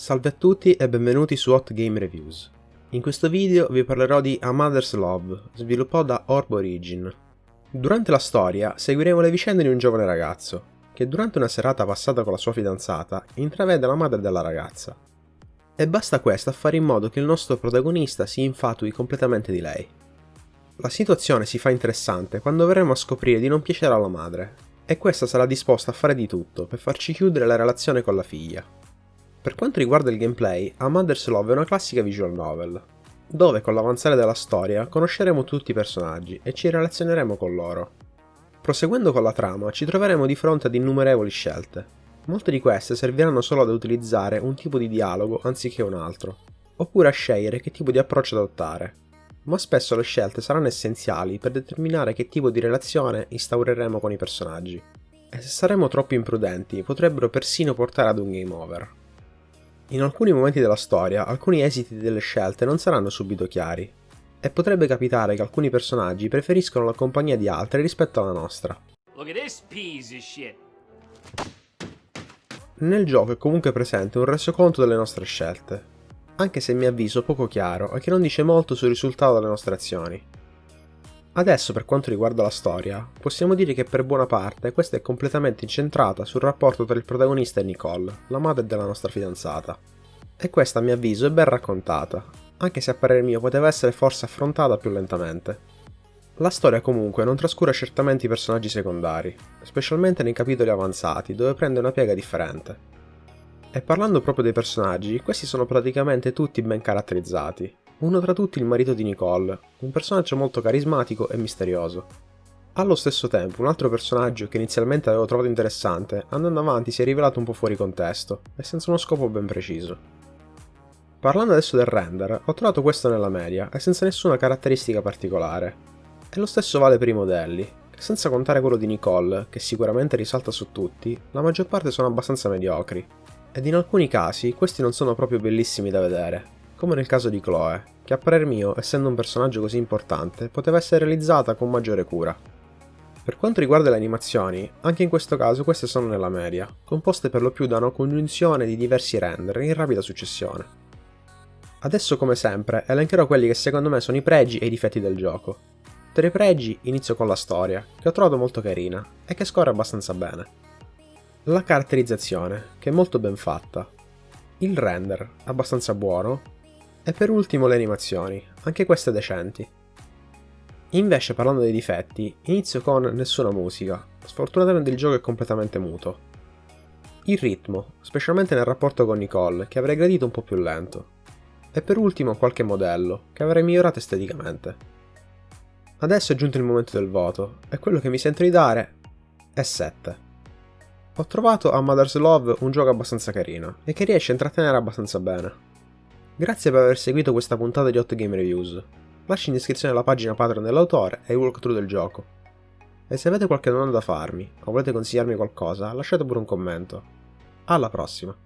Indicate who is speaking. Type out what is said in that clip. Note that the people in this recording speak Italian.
Speaker 1: Salve a tutti e benvenuti su Hot Game Reviews. In questo video vi parlerò di A Mother's Love, sviluppato da Orb Origin. Durante la storia seguiremo le vicende di un giovane ragazzo, che durante una serata passata con la sua fidanzata intravede la madre della ragazza. E basta questo a fare in modo che il nostro protagonista si infatui completamente di lei. La situazione si fa interessante quando verremo a scoprire di non piacere alla madre, e questa sarà disposta a fare di tutto per farci chiudere la relazione con la figlia. Per quanto riguarda il gameplay, A Mother's Love è una classica visual novel, dove con l'avanzare della storia conosceremo tutti i personaggi e ci relazioneremo con loro. Proseguendo con la trama ci troveremo di fronte ad innumerevoli scelte. Molte di queste serviranno solo ad utilizzare un tipo di dialogo anziché un altro, oppure a scegliere che tipo di approccio adottare, ma spesso le scelte saranno essenziali per determinare che tipo di relazione instaureremo con i personaggi, e se saremo troppo imprudenti potrebbero persino portare ad un game over. In alcuni momenti della storia, alcuni esiti delle scelte non saranno subito chiari, e potrebbe capitare che alcuni personaggi preferiscono la compagnia di altri rispetto alla nostra. Nel gioco è comunque presente un resoconto delle nostre scelte, anche se a mio avviso poco chiaro e che non dice molto sul risultato delle nostre azioni. Adesso, per quanto riguarda la storia, possiamo dire che per buona parte questa è completamente incentrata sul rapporto tra il protagonista e Nicole, la madre della nostra fidanzata. E questa a mio avviso è ben raccontata, anche se a parere mio poteva essere forse affrontata più lentamente. La storia comunque non trascura certamente i personaggi secondari, specialmente nei capitoli avanzati dove prende una piega differente. E parlando proprio dei personaggi, questi sono praticamente tutti ben caratterizzati. Uno tra tutti il marito di Nicole, un personaggio molto carismatico e misterioso. Allo stesso tempo un altro personaggio che inizialmente avevo trovato interessante, andando avanti si è rivelato un po' fuori contesto e senza uno scopo ben preciso. Parlando adesso del render, ho trovato questo nella media e senza nessuna caratteristica particolare. E lo stesso vale per i modelli, che senza contare quello di Nicole, che sicuramente risalta su tutti, la maggior parte sono abbastanza mediocri. Ed in alcuni casi questi non sono proprio bellissimi da vedere, come nel caso di Chloe, che a parer mio, essendo un personaggio così importante, poteva essere realizzata con maggiore cura. Per quanto riguarda le animazioni, anche in questo caso queste sono nella media, composte per lo più da una congiunzione di diversi render in rapida successione. Adesso come sempre elencherò quelli che secondo me sono i pregi e i difetti del gioco. Tra i pregi inizio con la storia, che ho trovato molto carina e che scorre abbastanza bene. La caratterizzazione, che è molto ben fatta. Il render, abbastanza buono. E per ultimo le animazioni, anche queste decenti. Invece parlando dei difetti, inizio con nessuna musica, sfortunatamente il gioco è completamente muto. Il ritmo, specialmente nel rapporto con Nicole, che avrei gradito un po' più lento. E per ultimo qualche modello, che avrei migliorato esteticamente. Adesso è giunto il momento del voto, e quello che mi sento di dare è 7. Ho trovato A Mother's Love un gioco abbastanza carino, e che riesce a intrattenere abbastanza bene. Grazie per aver seguito questa puntata di Hot Game Reviews. Lasci in descrizione la pagina Patreon dell'autore e il walkthrough del gioco. E se avete qualche domanda da farmi, o volete consigliarmi qualcosa, lasciate pure un commento. Alla prossima!